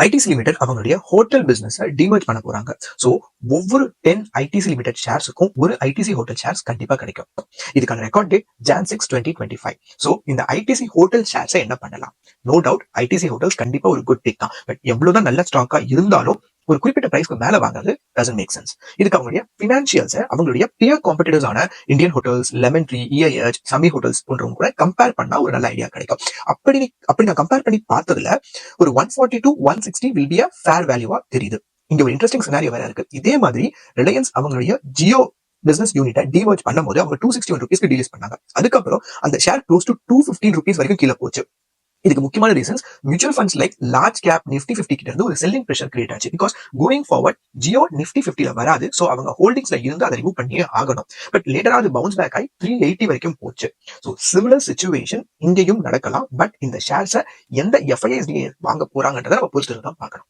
ITC limited அவங்களுடைய hotel business demerge பண்ண போறாங்க. சோ ஒவ்வொரு 10 ஐடிசி லிமிடெட் ஷேர்ஸுக்கும் ஒரு ஐடிசி ஹோட்டல் ஷேர்ஸ் கண்டிப்பா கிடைக்கும். இதுக்கான ரெக்கார்ட் டேட் Jan 6, 2025. சோ இந்த ஐடிசி ஹோட்டல் ஷேர்ஸை என்ன பண்ணலாம்? நோ டவுட் ஐடிசி ஹோட்டல்ஸ் கண்டிப்பா ஒரு குட் பிக் தான். பட் எவ்வளவுதான் நல்ல ஸ்டாக்கா இருந்தாலும் ஒரு குறிப்பிட்ட பிரைஸ்க்கு மேல வாங்குறது டசன்ட் மேக் சென்ஸ். இதுக்கு அவங்களுடைய பினான்சியல்ஸ் அவங்களுடைய பியர் காம்படிட்டர்ஸ் ஆன Indian hotels, lemon tree, EIH, Samhi hotels போன்றவங்க கூட கம்பேர் பண்ணா ஒரு நல்ல ஐடியா கிடைக்கும். அப்படி நான் கம்பேர் பண்ணி பார்த்ததுல ஒரு 140 to 160 will be a fair வேல்யூவா தெரியுது. இங்க ஒரு இன்ட்ரெஸ்டிங் சினாரியோ வேற இருக்கு. இதே மாதிரி ரிலையன்ஸ் அவங்களுடைய ஜியோ பிசினஸ் யூனிட்டை டிமர்ஜ் பண்ணும்போது அவங்க 261 rupees டீலிஸ் பண்ணாங்க. அதுக்கப்புறம் அந்த ஷேர் க்ளோஸ் டு 215 rupees வரைக்கும் கீழே போச்சு. இதுக்கு முக்கியமான reasons mutual funds like large cap Nifty 50 கிட்ட இருந்து ஒரு செல்லிங் பிரஷர் கிரியேட் ஆச்சு. Because going forward Jio Nifty 50ல வராது. சோ அவங்க ஹோல்டிங்ஸ்ல இருந்து அதை ரிமூவ் பண்ணியே ஆகணும். பட் லேட்டரா அது பவுன்ஸ் பேக் ஆகி 380 வரைக்கும் போச்சு. சோ சிமிலர் சிச்சுவேஷன் இங்கேயும் நடக்கலாம். பட் இந்த ஷேர்ஸை எந்த FISD வாங்க போறாங்கன்றதை நம்ம பொறுத்து தான் பார்க்கணும்.